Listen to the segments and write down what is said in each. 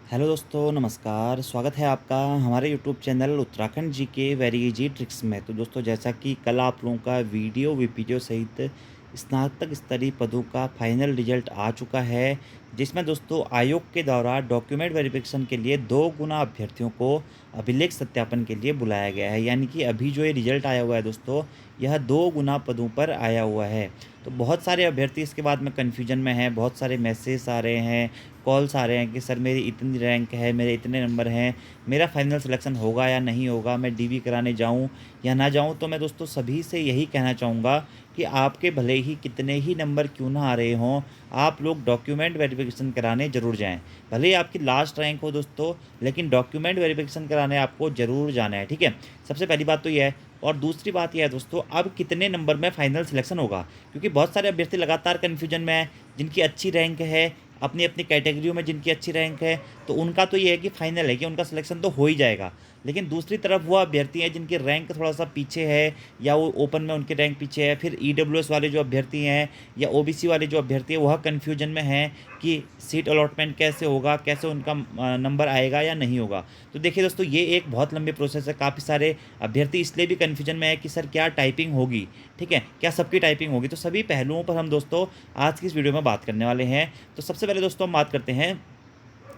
Hello दोस्तों, नमस्कार। स्वागत है आपका हमारे यूट्यूब चैनल उत्तराखंड जी के वेरी इजी ट्रिक्स में। तो दोस्तों, जैसा कि कल आप लोगों का वीडियो वीपीडीओ सहित स्नातक स्तरीय पदों का फाइनल रिजल्ट आ चुका है, जिसमें दोस्तों आयोग के द्वारा डॉक्यूमेंट वेरिफिकेशन के लिए 2 गुना अभ्यर्थियों को अभिलेख सत्यापन के लिए बुलाया गया है। यानी कि अभी जो ये रिजल्ट आया हुआ है दोस्तों, यह 2 गुना पदों पर आया हुआ है। तो बहुत सारे अभ्यर्थी इसके बाद में कन्फ्यूजन में हैं, बहुत सारे मैसेज आ रहे हैं, कॉल्स आ रहे हैं कि सर मेरी इतनी रैंक है, मेरे इतने नंबर हैं, मेरा फाइनल सिलेक्शन होगा या नहीं होगा, मैं डीवी कराने जाऊं या ना जाऊं। तो मैं दोस्तों सभी से यही कहना चाहूँगा कि आपके भले ही कितने ही नंबर क्यों ना आ रहे हों, आप लोग डॉक्यूमेंट वेरिफिकेशन कराने ज़रूर जाएं। भले ही आपकी लास्ट रैंक हो दोस्तों, लेकिन डॉक्यूमेंट वेरिफिकेशन कराने आपको ज़रूर जाना है, ठीक है। सबसे पहली बात तो यह है। और दूसरी बात यह है दोस्तों, अब कितने नंबर में फाइनल सिलेक्शन होगा, क्योंकि बहुत सारे अभ्यर्थी लगातार कन्फ्यूजन में हैं। जिनकी अच्छी रैंक है, अपनी अपनी कैटेगरियों में जिनकी अच्छी रैंक है, तो उनका तो ये है कि फाइनल है कि उनका सिलेक्शन तो हो ही जाएगा। लेकिन दूसरी तरफ वो अभ्यर्थी हैं जिनकी रैंक थोड़ा सा पीछे है, या वो ओपन में उनकी रैंक पीछे है, फिर ईडब्ल्यूएस वाले जो अभ्यर्थी हैं या ओबीसी वाले जो अभ्यर्थी हैं, वह कन्फ्यूजन में हैं कि सीट अलॉटमेंट कैसे होगा, कैसे उनका नंबर आएगा या नहीं होगा। तो देखिए दोस्तों, ये एक बहुत लंबी प्रोसेस है। काफ़ी सारे अभ्यर्थी इसलिए भी कन्फ्यूजन में है कि सर क्या टाइपिंग होगी, ठीक है, क्या सबकी टाइपिंग होगी। तो सभी पहलुओं पर हम दोस्तों आज की इस वीडियो में बात करने वाले हैं। तो सबसे पहले दोस्तों हम बात करते हैं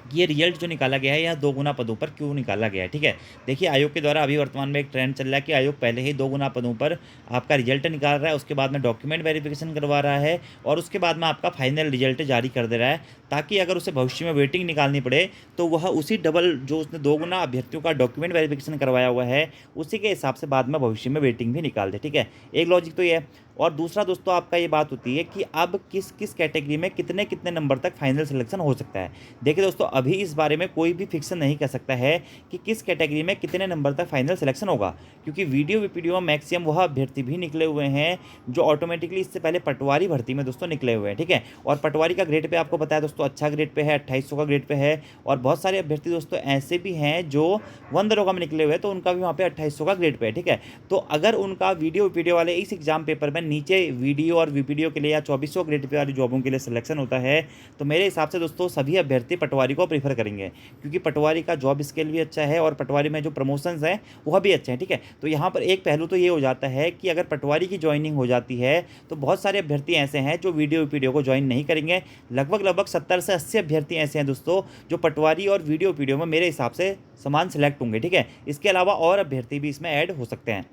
कि ये रिजल्ट जो निकाला गया है, यह 2 गुना पदों पर क्यों निकाला गया है, ठीक है। देखिए, आयोग के द्वारा अभी वर्तमान में एक ट्रेंड चल रहा है कि आयोग पहले ही 2 गुना पदों पर आपका रिजल्ट निकाल रहा है, उसके बाद में डॉक्यूमेंट वेरिफिकेशन करवा रहा है, और उसके बाद में आपका फाइनल रिजल्ट जारी कर दे रहा है, ताकि अगर उसे भविष्य में वेटिंग निकालनी पड़े तो वह उसी डबल जो उसने 2 गुना अभ्यर्थियों का डॉक्यूमेंट वेरिफिकेशन करवाया हुआ है, उसी के हिसाब से बाद में भविष्य में वेटिंग भी निकाल दे, ठीक है। एक लॉजिक तो ये है। और दूसरा दोस्तों आपका ये बात होती है कि अब किस किस कैटेगरी में कितने कितने नंबर तक फाइनल सिलेक्शन हो सकता है। देखिए दोस्तों, अभी इस बारे में कोई भी फिक्सन नहीं कह सकता है कि किस कैटेगरी में कितने नंबर तक फाइनल सिलेक्शन होगा, क्योंकि वीडियो वीपीडीओ में मैक्सिमम वह अभ्यर्थी भी निकले हुए हैं जो ऑटोमेटिकली इससे पहले पटवारी भर्ती में दोस्तों निकले हुए हैं, ठीक है। और पटवारी का ग्रेड पे आपको बताया दोस्तों, अच्छा ग्रेड पे है, 2800 का ग्रेड पे है। और बहुत सारे अभ्यर्थी दोस्तों ऐसे भी हैं जो वन दरोगा में निकले हुए हैं, तो उनका भी वहाँ पे 2800 का ग्रेड पे है, ठीक है। तो अगर उनका वीडियो वीपीडीओ वाले इस एग्जाम पेपर में नीचे वीडियो और वीपीडीओ के लिए या 2400 ग्रेड पे वाली जॉबों के लिए सिलेक्शन होता है, तो मेरे हिसाब से दोस्तों सभी अभ्यर्थी पटवारी को प्रीफर करेंगे, क्योंकि पटवारी का जॉब स्केल भी अच्छा है और पटवारी में जो प्रमोशंस हैं वह भी अच्छे हैं, ठीक है। तो यहाँ पर एक पहलू तो ये हो जाता है कि अगर पटवारी की ज्वाइनिंग हो जाती है, तो बहुत सारे अभ्यर्थी ऐसे हैं जो वीडियो वीपीडीओ को ज्वाइन नहीं करेंगे। लगभग लगभग 70 से 80 अभ्यर्थी ऐसे हैं दोस्तों जो पटवारी और वीडियो वीपीडीओ में मेरे हिसाब से समान सेलेक्ट होंगे, ठीक है। इसके अलावा और अभ्यर्थी भी इसमें ऐड हो सकते हैं।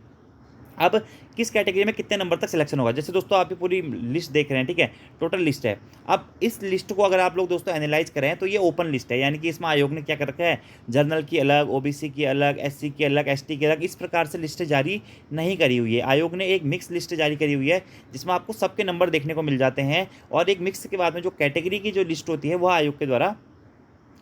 अब किस कैटेगरी में कितने नंबर तक सिलेक्शन होगा, जैसे दोस्तों आप ये पूरी लिस्ट देख रहे हैं, ठीक है, टोटल लिस्ट है। अब इस लिस्ट को अगर आप लोग दोस्तों एनालाइज करें तो ये ओपन लिस्ट है, यानी कि इसमें आयोग ने क्या कर रखा है, जनरल की अलग, ओबीसी की अलग, एससी की अलग, एसटी की अलग, इस प्रकार से लिस्ट जारी नहीं करी हुई है। आयोग ने एक मिक्स लिस्ट जारी करी हुई है जिसमें आपको सबके नंबर देखने को मिल जाते हैं, और एक मिक्स के बाद में जो कैटेगरी की जो लिस्ट होती है वह आयोग के द्वारा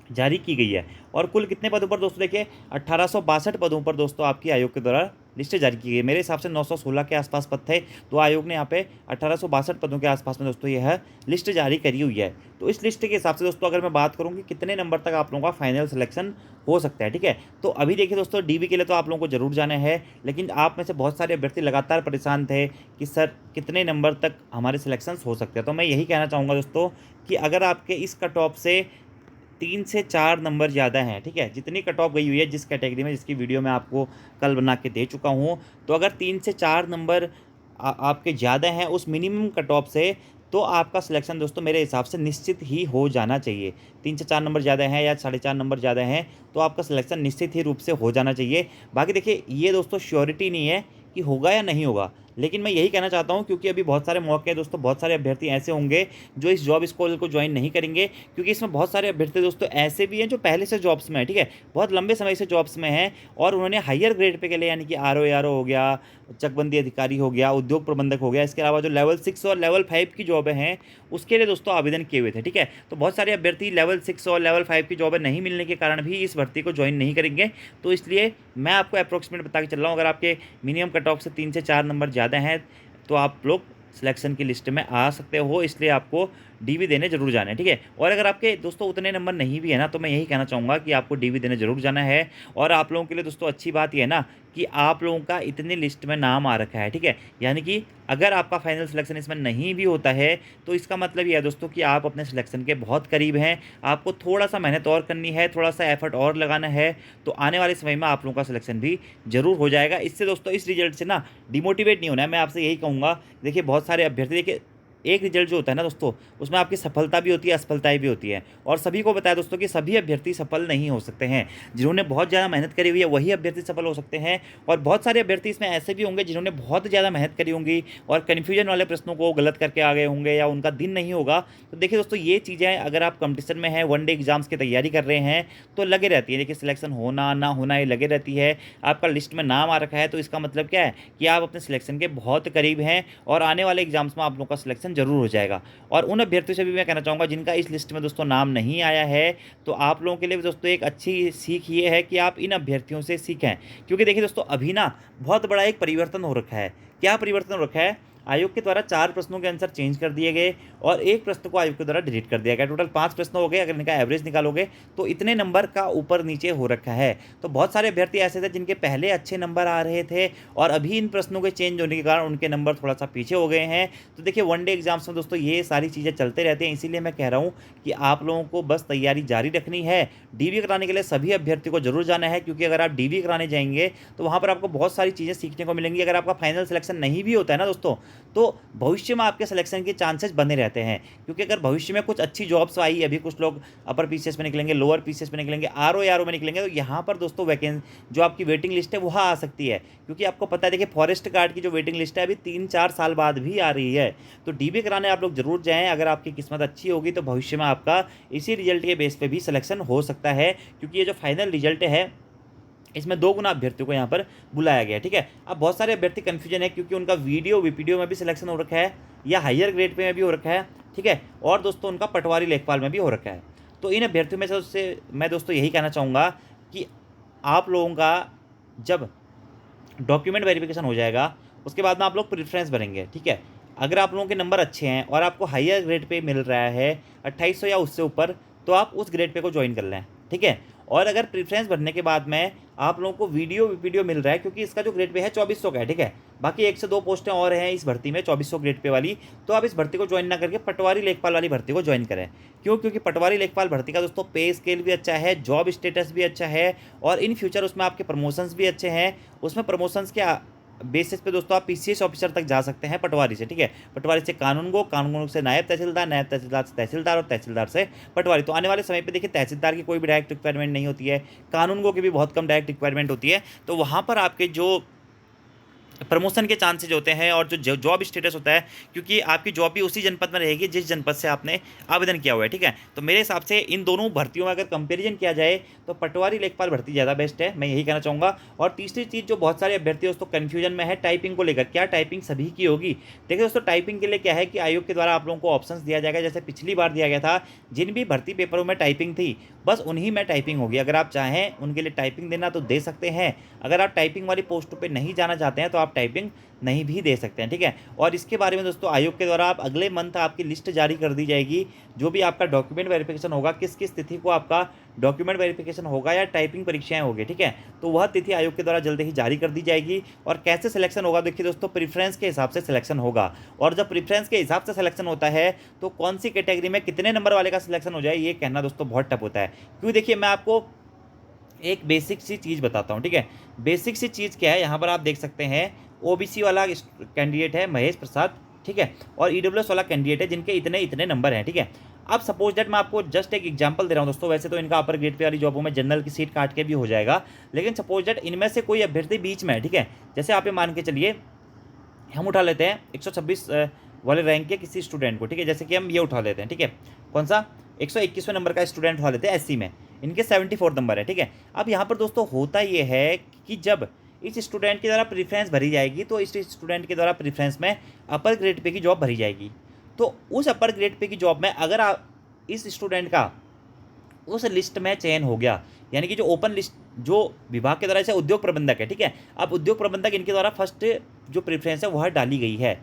जारी की गई है। और कुल कितने पदों पर दोस्तों, देखिए 1862 पदों पर दोस्तों आपकी आयोग के द्वारा लिस्ट जारी की गई है। मेरे हिसाब से 916 के आसपास पद थे, तो आयोग ने यहाँ पे 1862 पदों के आसपास में दोस्तों यह लिस्ट जारी करी हुई है। तो इस लिस्ट के हिसाब से दोस्तों अगर मैं बात करूँ कि कितने नंबर तक आप लोगों का फाइनल सिलेक्शन हो सकता है, ठीक है। तो अभी देखिए दोस्तों, डीबी के लिए तो आप लोगों को जरूर जाना है, लेकिन आप में से बहुत सारे अभ्यर्थी लगातार परेशान थे कि सर कितने नंबर तक हमारे सिलेक्शन हो सकते हैं। तो मैं यही कहना चाहूँगा दोस्तों कि अगर आपके इस कट ऑफ से 3 से 4 नंबर ज़्यादा हैं, ठीक है, जितनी कट ऑफ गई हुई है जिस कैटेगरी में, जिसकी वीडियो मैं आपको कल बना के दे चुका हूँ, तो अगर 3 से 4 नंबर आपके ज़्यादा हैं उस मिनिमम कट ऑफ से, तो आपका सिलेक्शन दोस्तों मेरे हिसाब से निश्चित ही हो जाना चाहिए। 3 से 4 नंबर ज़्यादा हैं या 4.5 नंबर ज़्यादा हैं, तो आपका सिलेक्शन निश्चित ही रूप से हो जाना चाहिए। बाकी देखिए, ये दोस्तों श्योरिटी नहीं है कि होगा या नहीं होगा, लेकिन मैं यही कहना चाहता हूँ, क्योंकि अभी बहुत सारे मौके हैं दोस्तों, बहुत सारे अभ्यर्थी ऐसे होंगे जो इस जॉब स्कूल को ज्वाइन नहीं करेंगे, क्योंकि इसमें बहुत सारे अभ्यर्थी दोस्तों ऐसे भी हैं जो पहले से जॉब्स में है, ठीक है, बहुत लंबे समय से जॉब्स में हैं, और उन्होंने हायर ग्रेड पे के लिए, यानी कि आरओ हो गया, चकबंदी अधिकारी हो गया, उद्योग प्रबंधक हो गया, इसके अलावा जो लेवल 6 और लेवल 5 की जॉबें हैं उसके लिए दोस्तों आवेदन किए हुए थे, ठीक है। तो बहुत सारे अभ्यर्थी लेवल 6 और लेवल 5 की जॉबें नहीं मिलने के कारण भी इस भर्ती को ज्वाइन नहीं करेंगे। तो इसलिए मैं आपको अप्रोक्सीमेट बता के चल रहा हूँ, अगर आपके मिनिमम कट ऑफ से 3 से 4 नंबर ज़्यादा हैं, तो आप लोग सिलेक्शन की लिस्ट में आ सकते हो। इसलिए आपको डीवी देने ज़रूर जाना है, ठीक है। और अगर आपके दोस्तों उतने नंबर नहीं भी है ना, तो मैं यही कहना चाहूँगा कि आपको डीवी देने ज़रूर जाना है। और आप लोगों के लिए दोस्तों अच्छी बात ये है ना कि आप लोगों का इतनी लिस्ट में नाम आ रखा है, ठीक है। यानी कि अगर आपका फाइनल सिलेक्शन इसमें नहीं भी होता है, तो इसका मतलब ये है दोस्तों कि आप अपने सिलेक्शन के बहुत करीब हैं। आपको थोड़ा-सा मेहनत और करनी है, थोड़ा-सा एफर्ट और लगाना है, तो आने वाले समय में आप लोगों का सिलेक्शन भी ज़रूर हो जाएगा। इससे दोस्तों इस रिज़ल्ट से ना डिमोटिवेट नहीं होना है। मैं आपसे यही कहूँगा, देखिए बहुत सारे अभ्यर्थी देखिए, एक रिजल्ट जो होता है ना दोस्तों, उसमें आपकी सफलता भी होती है, असफलताएँ भी होती हैं। और सभी को पता है दोस्तों कि सभी अभ्यर्थी सफल नहीं हो सकते हैं। जिन्होंने बहुत ज़्यादा मेहनत करी हुई है, वही अभ्यर्थी सफल हो सकते हैं। और बहुत सारे अभ्यर्थी इसमें ऐसे भी होंगे जिन्होंने बहुत ज़्यादा मेहनत करी होंगी और कन्फ्यूजन वाले प्रश्नों को गलत करके आ गए होंगे, या उनका दिन नहीं होगा। तो देखिए दोस्तों, ये चीज़ें अगर आप कॉम्पिटिशन में हैं, वन डे एग्ज़ाम्स की तैयारी कर रहे हैं, तो लगे रहती है। देखिए सिलेक्शन होना ना होना ये लगे रहती है। आपका लिस्ट में नाम आ रखा है, तो इसका मतलब क्या है कि आप अपने सिलेक्शन के बहुत करीब हैं, और आने वाले एग्ज़ाम्स में आप लोगों का सिलेक्शन ज़रूर हो जाएगा। और उन अभ्यर्थियों से भी मैं कहना चाहूँगा जिनका इस लिस्ट में दोस्तों नाम नहीं आया है, तो आप लोगों के लिए भी दोस्तों एक अच्छी सीख ये है कि आप इन अभ्यर्थियों से सीखें। क्योंकि देखिए दोस्तों, अभी ना बहुत बड़ा एक परिवर्तन हो रखा है। क्या परिवर्तन हो रखा है? आयोग के द्वारा 4 प्रश्नों के आंसर चेंज कर दिए गए और 1 प्रश्न को आयोग के द्वारा डिलीट कर दिया गया। टोटल 5 प्रश्न हो गए। अगर इनका एवरेज निकालोगे तो इतने नंबर का ऊपर-नीचे हो रखा है। तो बहुत सारे अभ्यर्थी ऐसे थे जिनके पहले अच्छे नंबर आ रहे थे, और अभी इन प्रश्नों के चेंज होने के कारण उनके नंबर थोड़ा-सा पीछे हो गए हैं। तो देखिए वन डे एग्ज़ाम्स में दोस्तों ये सारी चीज़ें चलते रहते हैं। इसीलिए मैं कह रहा हूँ कि आप लोगों को बस तैयारी जारी रखनी है। डीवी कराने के लिए सभी अभ्यर्थियों को ज़रूर जाना है, क्योंकि अगर आप डीवी कराने जाएँगे तो वहाँ पर आपको बहुत सारी चीज़ें सीखने को मिलेंगी। अगर आपका फाइनल सिलेक्शन नहीं भी होता है ना दोस्तों, तो भविष्य में आपके सिलेक्शन के चांसेस बने रहते हैं। क्योंकि अगर भविष्य में कुछ अच्छी जॉब्स आई, अभी कुछ लोग अपर पीसीएस में निकलेंगे, लोअर पीसीएस में निकलेंगे, आरओ एआरओ में निकलेंगे, तो यहाँ पर दोस्तों जो आपकी वेटिंग लिस्ट है वहाँ आ सकती है। क्योंकि आपको पता है देखिए, फॉरेस्ट गार्ड की जो वेटिंग लिस्ट है अभी 3-4 साल बाद भी आ रही है। तो डीबी कराने आप लोग ज़रूर जाएँ। अगर आपकी किस्मत अच्छी होगी तो भविष्य में आपका इसी रिजल्ट के बेस पे भी सिलेक्शन हो सकता है। क्योंकि ये जो फाइनल रिजल्ट है, इसमें 2 गुना अभ्यर्थियों को यहाँ पर बुलाया गया है, ठीक है। अब बहुत सारे अभ्यर्थी कन्फ्यूजन है, क्योंकि उनका वीडियो वीपीडीओ में भी सिलेक्शन हो रखा है, या हायर ग्रेड पे में भी हो रखा है, ठीक है। और दोस्तों उनका पटवारी लेखपाल में भी हो रखा है। तो इन अभ्यर्थियों में से मैं दोस्तों यही कहना चाहूँगा कि आप लोगों का जब डॉक्यूमेंट वेरिफिकेशन हो जाएगा, उसके बाद में आप लोग प्रेफ़रेंस भरेंगे, ठीक है। अगर आप लोगों के नंबर अच्छे हैं और आपको हायर ग्रेड पे मिल रहा है 2800 या उससे ऊपर, तो आप उस ग्रेड पे को ज्वाइन कर लें, ठीक है। और अगर प्रेफ़रेंस भरने के बाद में आप लोगों को वीडियो मिल रहा है, क्योंकि इसका जो ग्रेड पे है 2400 का है, ठीक है। बाकी 1 से 2 पोस्टें और हैं इस भर्ती में 2400 ग्रेड पे वाली, तो आप इस भर्ती को ज्वाइन ना करके पटवारी लेखपाल वाली भर्ती को ज्वाइन करें। क्यों? क्योंकि पटवारी लेखपाल भर्ती का दोस्तों पे स्केल भी अच्छा है, जॉब स्टेटस भी अच्छा है, और इन फ्यूचर उसमें आपके प्रमोशंस भी अच्छे हैं। उसमें प्रमोशंस के बेसिस पे दोस्तों आप पीसीएस ऑफिसर तक जा सकते हैं पटवारी से, ठीक है। पटवारी से कानूनगो, कानूनगो से नायब तहसीलदार, नायब तहसीलदार से तहसीलदार, और तहसीलदार से पटवारी। तो आने वाले समय पे देखिए, तहसीलदार की कोई भी डायरेक्ट रिक्वायरमेंट नहीं होती है, कानूनगो की भी बहुत कम डायरेक्ट रिक्वायरमेंट होती है। तो वहाँ पर आपके जो प्रमोशन के चांसेज होते हैं, और जो जॉब स्टेटस होता है, क्योंकि आपकी जॉब भी उसी जनपद में रहेगी जिस जनपद से आपने आवेदन किया हुआ है, ठीक है। तो मेरे हिसाब से इन दोनों भर्तियों में अगर कंपैरिजन किया जाए तो पटवारी लेखपाल भर्ती ज़्यादा बेस्ट है, मैं यही कहना चाहूँगा। और तीसरी चीज़, जो बहुत सारे अभ्यर्थी दोस्तों कन्फ्यूजन में है टाइपिंग को लेकर, क्या टाइपिंग सभी की होगी? देखिए दोस्तों, टाइपिंग के लिए क्या है कि आयोग के द्वारा आप लोगों को ऑप्शंस दिया जाएगा, जैसे पिछली बार दिया गया था। जिन भी भर्ती पेपरों में टाइपिंग थी, बस उन्हीं में टाइपिंग होगी। अगर आप चाहें उनके लिए टाइपिंग देना तो दे सकते हैं। अगर आप टाइपिंग वाली पोस्टों पे नहीं जाना चाहते हैं तो आप टाइपिंग नहीं भी दे सकते हैं, ठीक है। और इसके बारे में दोस्तों आयोग के द्वारा आप अगले मंथ आपकी लिस्ट जारी कर दी जाएगी। जो भी आपका डॉक्यूमेंट वेरिफिकेशन होगा, किस किस तिथि को आपका डॉक्यूमेंट वेरिफिकेशन होगा या टाइपिंग परीक्षाएं होगी, ठीक है। तो वह तिथि आयोग के द्वारा जल्द ही जारी कर दी जाएगी। और कैसे सिलेक्शन होगा, देखिए दोस्तों, प्रेफरेंस के हिसाब से सिलेक्शन होगा। और जब प्रेफरेंस के हिसाब से सिलेक्शन होता है, तो कौन सी कैटेगरी में कितने नंबर वाले का सिलेक्शन हो जाए, ये कहना दोस्तों बहुत टफ होता है। क्योंकि देखिए, मैं आपको एक बेसिक सी चीज़ बताता हूँ, ठीक है। बेसिक सी चीज़ क्या है, यहाँ पर आप देख सकते हैं, ओबीसी वाला कैंडिडेट है महेश प्रसाद, ठीक है। और ईडब्ल्यूएस वाला कैंडिडेट है जिनके इतने इतने नंबर हैं, ठीक है। अब सपोज दैट मैं आपको जस्ट एक एग्जांपल दे रहा हूँ दोस्तों। वैसे तो इनका अपर ग्रेड पे वाली जॉबों में जनरल की सीट काट के भी हो जाएगा, लेकिन सपोज दैट इनमें से कोई अभ्यर्थी बीच में है, ठीक है। जैसे आप ये मान के चलिए, हम उठा लेते हैं 126 वाले रैंक के किसी स्टूडेंट को, ठीक है। जैसे कि हम ये उठा लेते हैं, ठीक है। कौन सा? 121वें नंबर का स्टूडेंट उठा लेते हैं एससी में, इनके 74 नंबर है, ठीक है। अब यहाँ पर दोस्तों होता ये है कि जब इस स्टूडेंट के द्वारा प्रेफरेंस भरी जाएगी, तो इस स्टूडेंट के द्वारा प्रेफरेंस में अपर ग्रेड पे की जॉब भरी जाएगी। तो उस अपर ग्रेड पे की जॉब में अगर आप इस स्टूडेंट का उस लिस्ट में चयन हो गया, यानी कि जो ओपन लिस्ट जो विभाग के द्वारा, जैसे उद्योग प्रबंधक है, ठीक है। अब उद्योग प्रबंधक इनके द्वारा फर्स्ट जो प्रेफरेंस है वह डाली गई है।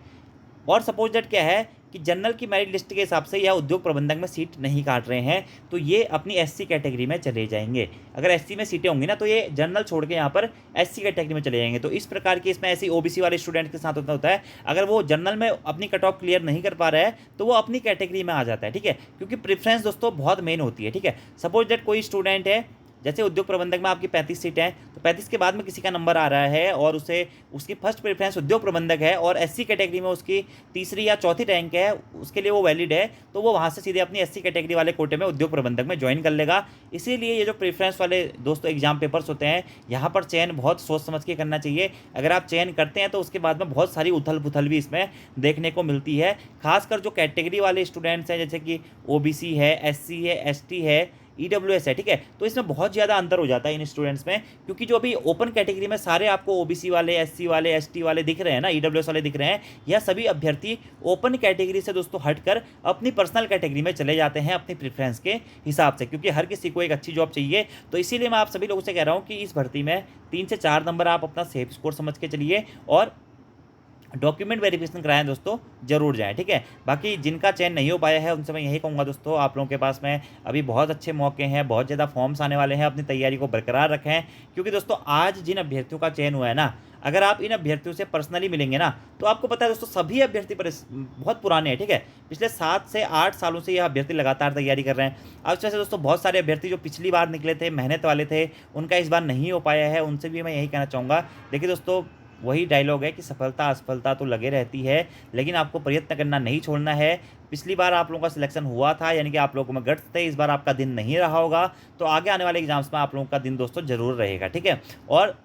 और सपोज दैट क्या है कि जनरल की मेरिट लिस्ट के हिसाब से यह उद्योग प्रबंधक में सीट नहीं काट रहे हैं, तो ये अपनी एससी कैटेगरी में चले जाएंगे। अगर एससी में सीटें होंगी ना, तो ये जनरल छोड़ के यहाँ पर एससी कैटेगरी में चले जाएंगे। तो इस प्रकार की इसमें ऐसी ओबीसी वाले स्टूडेंट के साथ होता है, अगर वो जनरल में अपनी कट ऑफ क्लियर नहीं कर पा रहा है तो वो अपनी कैटेगरी में आ जाता है, ठीक है। क्योंकि प्रेफरेंस दोस्तों बहुत मेन होती है, ठीक है। सपोज दैट कोई स्टूडेंट है, जैसे उद्योग प्रबंधक में आपकी 35 सीटें हैं, तो 35 के बाद में किसी का नंबर आ रहा है और उसे उसकी फर्स्ट प्रेफरेंस उद्योग प्रबंधक है और एससी कैटेगरी में उसकी तीसरी या चौथी रैंक है, उसके लिए वो वैलिड है, तो वो वहाँ से सीधे अपनी एससी कैटेगरी वाले कोटे में उद्योग प्रबंधक में ज्वाइन कर लेगा। इसीलिए ये जो प्रेफरेंस वाले दोस्तों एग्जाम पेपर्स होते हैं, यहाँ पर चयन बहुत सोच समझ के करना चाहिए। अगर आप चयन करते हैं तो उसके बाद में बहुत सारी उथल पुथल भी इसमें देखने को मिलती है। खासकर जो कैटेगरी वाले स्टूडेंट्स हैं, जैसे कि ओबीसी है, एससी है, एसटी है, ईडब्ल्यूएस है, ठीक है, तो इसमें बहुत ज़्यादा अंतर हो जाता है इन स्टूडेंट्स में। क्योंकि जो अभी ओपन कैटेगरी में सारे आपको ओबीसी वाले, एससी वाले, एसटी वाले दिख रहे हैं ना, ईडब्ल्यूएस वाले दिख रहे हैं, यह सभी अभ्यर्थी ओपन कैटेगरी से दोस्तों हटकर अपनी पर्सनल कैटेगरी में चले जाते हैं अपनी प्रेफरेंस के हिसाब से, क्योंकि हर किसी को एक अच्छी जॉब चाहिए। तो इसीलिए मैं आप सभी लोगों से कह रहा हूँ कि इस भर्ती में 3 से 4 नंबर आप अपना सेफ स्कोर समझ के चलिए और डॉक्यूमेंट वेरिफिकेशन कराएं दोस्तों, जरूर जाएं, ठीक है। बाकी जिनका चयन नहीं हो पाया है उनसे मैं यही कहूँगा दोस्तों, आप लोगों के पास में अभी बहुत अच्छे मौके हैं, बहुत ज़्यादा फॉर्म्स आने वाले हैं, अपनी तैयारी को बरकरार रखें। क्योंकि दोस्तों आज जिन अभ्यर्थियों का चयन हुआ है ना, अगर आप इन अभ्यर्थियों से पर्सनली मिलेंगे ना, तो आपको पता है दोस्तों सभी अभ्यर्थी बहुत पुराने हैं, ठीक है। पिछले 7 से 8 सालों से यह अभ्यर्थी लगातार तैयारी कर रहे हैं। अब वैसे दोस्तों बहुत सारे अभ्यर्थी जो पिछली बार निकले थे, मेहनत वाले थे, उनका इस बार नहीं हो पाया है, उनसे भी मैं यही कहना चाहूँगा। देखिए दोस्तों, वही डायलॉग है कि सफलता असफलता तो लगे रहती है, लेकिन आपको प्रयत्न करना नहीं छोड़ना है। पिछली बार आप लोगों का सिलेक्शन हुआ था, यानी कि आप लोगों में गट्स थे, इस बार आपका दिन नहीं रहा होगा, तो आगे आने वाले एग्जाम्स में आप लोगों का दिन दोस्तों जरूर रहेगा, ठीक है। और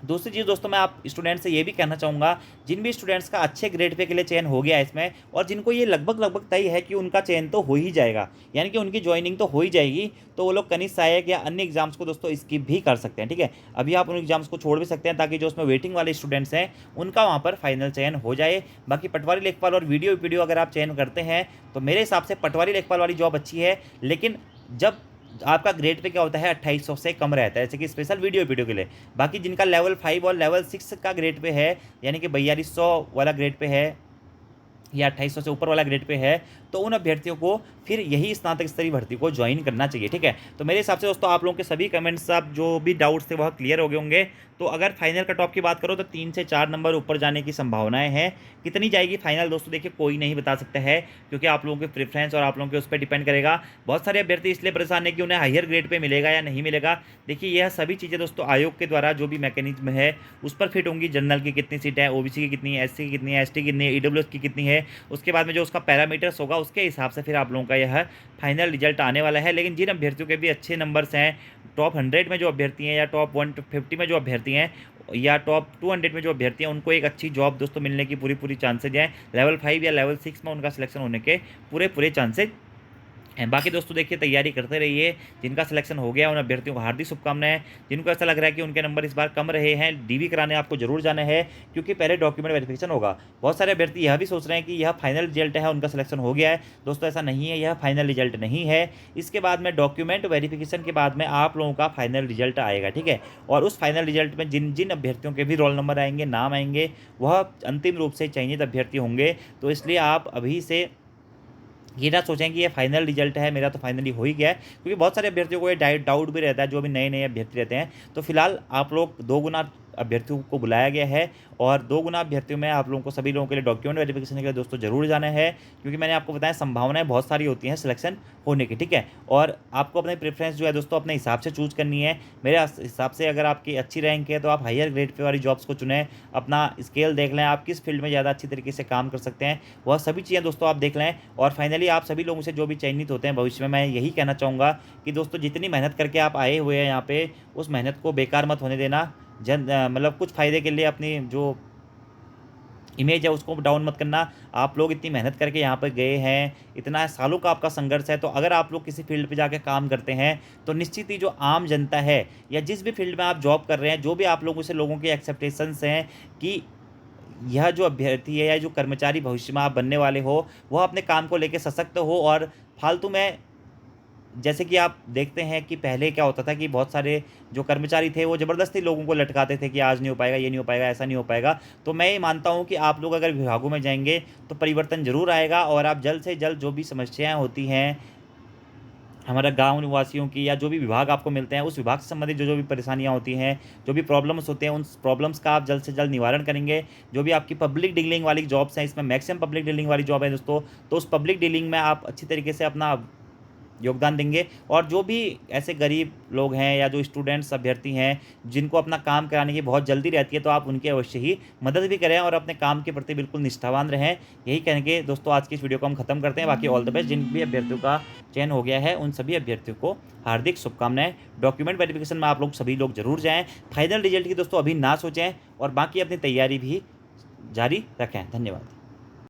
दूसरी चीज़ दोस्तों, मैं आप स्टूडेंट से ये भी कहना चाहूँगा, जिन भी स्टूडेंट्स का अच्छे ग्रेड पे के लिए चयन हो गया है इसमें, और जिनको ये लगभग तय है कि उनका चयन तो हो ही जाएगा, यानी कि उनकी ज्वाइनिंग तो हो ही जाएगी, तो वो लोग कनिष्ठ सहायक या अन्य एग्जाम्स को दोस्तों स्किप भी कर सकते हैं, ठीक है। अभी आप उन एग्जाम्स को छोड़ भी सकते हैं, ताकि जो उसमें वेटिंग वाले स्टूडेंट्स हैं उनका वहाँ पर फाइनल चयन हो जाए। बाकी पटवारी लेखपाल और वीडियो अगर आप चयन करते हैं, तो मेरे हिसाब से पटवारी लेखपाल वाली जॉब अच्छी है, लेकिन जब आपका ग्रेड पे क्या होता है 2800 से कम रहता है, जैसे कि स्पेशल वीडियो के लिए। बाकी जिनका लेवल 5 और लेवल 6 का ग्रेड पे है, यानी कि 4200 वाला ग्रेड पे है या 2800 से ऊपर वाला ग्रेड पे है, तो उन अभ्यर्थियों को फिर यही स्नातक स्तरीय भर्ती को ज्वाइन करना चाहिए, ठीक है। तो मेरे हिसाब से दोस्तों आप लोगों के सभी कमेंट्स, आप जो भी डाउट्स थे वह क्लियर हो गए होंगे। तो अगर फाइनल कट ऑफ की बात करो तो 3 से 4 नंबर ऊपर जाने की संभावनाएं हैं। कितनी जाएगी फाइनल दोस्तों, देखिए कोई नहीं बता सकता है, क्योंकि आप लोगों के प्रेफरेंस और आप लोगों के उस पर डिपेंड करेगा। बहुत सारे अभ्यर्थी इसलिए परेशान है कि उन्हें हायर ग्रेड पे मिलेगा या नहीं मिलेगा। देखिए यह सभी चीज़ें दोस्तों आयोग के द्वारा जो भी मैकेनिज्म है उस पर फिट होंगी। जनरल की कितनी सीट है, ओबीसी की कितनी है, एससी की कितनी है, एसटी की कितनी है, ईडब्ल्यूएस की कितनी है, उसके बाद में जो उसका पैरामीटर्स होगा उसके हिसाब से फिर आप लोगों का यह फाइनल रिजल्ट आने वाला है। लेकिन जिन अभ्यर्थियों के भी अच्छे नंबर्स हैं, टॉप 100 में जो अभ्यर्थी हैं या टॉप 150 में जो अभ्यर्थी हैं या टॉप 200 में जो अभ्यर्थी हैं, उनको एक अच्छी जॉब दोस्तों मिलने की पूरी चांसेज हैं। लेवल 5 या लेवल 6 में उनका सिलेक्शन होने के पूरे चांसेज हैं। बाकी दोस्तों देखिए तैयारी करते रहिए। जिनका सिलेक्शन हो गया उन अभ्यर्थियों को हार्दिक शुभकामनाएं। जिनको ऐसा लग रहा है कि उनके नंबर इस बार कम रहे हैं, डीवी कराने आपको जरूर जाना है, क्योंकि पहले डॉक्यूमेंट वेरिफिकेशन होगा। बहुत सारे अभ्यर्थी यह भी सोच रहे हैं कि यह फाइनल रिजल्ट है, उनका सिलेक्शन हो गया है। दोस्तों ऐसा नहीं है, यह फाइनल रिजल्ट नहीं है। इसके बाद में डॉक्यूमेंट वेरिफिकेशन के बाद में आप लोगों का फाइनल रिजल्ट आएगा, ठीक है। और उस फाइनल रिजल्ट में जिन जिन अभ्यर्थियों के भी रोल नंबर आएंगे, नाम आएंगे, वह अंतिम रूप से चयनित अभ्यर्थी होंगे। तो इसलिए आप अभी से ये ना सोचें कि ये फाइनल रिजल्ट है, मेरा तो फाइनली हो ही गया है, क्योंकि बहुत सारे अभ्यर्थियों को ये डाउट भी रहता है, जो भी नए नए अभ्यर्थी रहते हैं। तो फिलहाल आप लोग 2 गुना अभ्यर्थियों को बुलाया गया है, और 2 गुना अभ्यर्थियों में आप लोगों को सभी लोगों के लिए डॉक्यूमेंट वेरिफिकेशन के लिए दोस्तों जरूर जाना है, क्योंकि मैंने आपको बताया संभावनाएं बहुत सारी होती हैं सिलेक्शन होने की, ठीक है। और आपको अपने प्रेफरेंस जो है दोस्तों अपने हिसाब से चूज़ करनी है। मेरे हिसाब से अगर आपकी अच्छी रैंक है तो आप हायर ग्रेड पे वाली जॉब्स को चुनें, अपना स्केल देख लें, आप किस फील्ड में ज़्यादा अच्छी तरीके से काम कर सकते हैं, वह सभी चीज़ें दोस्तों आप देख लें। और फाइनली आप सभी लोगों से जो भी चयनित होते हैं भविष्य में, मैं यही कहना चाहूँगा कि दोस्तों जितनी मेहनत करके आप आए हुए हैं यहाँ पे, उस मेहनत को बेकार मत होने देना। मतलब कुछ फ़ायदे के लिए अपनी जो इमेज है उसको डाउन मत करना। आप लोग इतनी मेहनत करके यहाँ पर गए हैं, इतना सालों का आपका संघर्ष है, तो अगर आप लोग किसी फील्ड पे जाके काम करते हैं तो निश्चित ही जो आम जनता है या जिस भी फील्ड में आप जॉब कर रहे हैं, जो भी आप लोगों से लोगों के एक्सेप्टेशंस हैं कि यह जो अभ्यर्थी है या जो कर्मचारी भविष्य में आप बनने वाले हो, वह अपने काम को लेकर सशक्त हो और फालतू में जैसे कि आप देखते हैं कि पहले क्या होता था कि बहुत सारे जो कर्मचारी थे वो ज़बरदस्ती लोगों को लटकाते थे कि आज नहीं हो पाएगा, ये नहीं हो पाएगा, ऐसा नहीं हो पाएगा। तो मैं ये मानता हूँ कि आप लोग अगर विभागों में जाएँगे तो परिवर्तन ज़रूर आएगा और आप जल्द से जल्द जो भी समस्याएँ होती हैं हमारा गाँव निवासियों की या जो भी विभाग आपको मिलते हैं, उस विभाग से संबंधित जो-जो भी परेशानियाँ होती हैं, जो भी प्रॉब्लम्स होते हैं, उन प्रॉब्लम्स का आप जल्द से जल्द निवारण करेंगे। जो भी आपकी पब्लिक डीलिंग वाली जॉब्स हैं, इसमें मैक्सिमम पब्लिक डीलिंग वाली जॉब है दोस्तों, तो उस पब्लिक डीलिंग में आप अच्छी तरीके से अपना योगदान देंगे और जो भी ऐसे गरीब लोग हैं या जो स्टूडेंट्स अभ्यर्थी हैं, जिनको अपना काम कराने की बहुत जल्दी रहती है, तो आप उनकी अवश्य ही मदद भी करें और अपने काम के प्रति बिल्कुल निष्ठावान रहें। यही कह के दोस्तों आज की इस वीडियो को हम खत्म करते हैं। बाकी ऑल द बेस्ट जिन भी अभ्यर्थियों का चयन हो गया है, उन सभी अभ्यर्थियों को हार्दिक शुभकामनाएँ। डॉक्यूमेंट वेरिफिकेशन में आप लोग सभी लोग ज़रूर जाएँ। फाइनल रिजल्ट की दोस्तों अभी ना सोचें और बाकी अपनी तैयारी भी जारी रखें। धन्यवाद।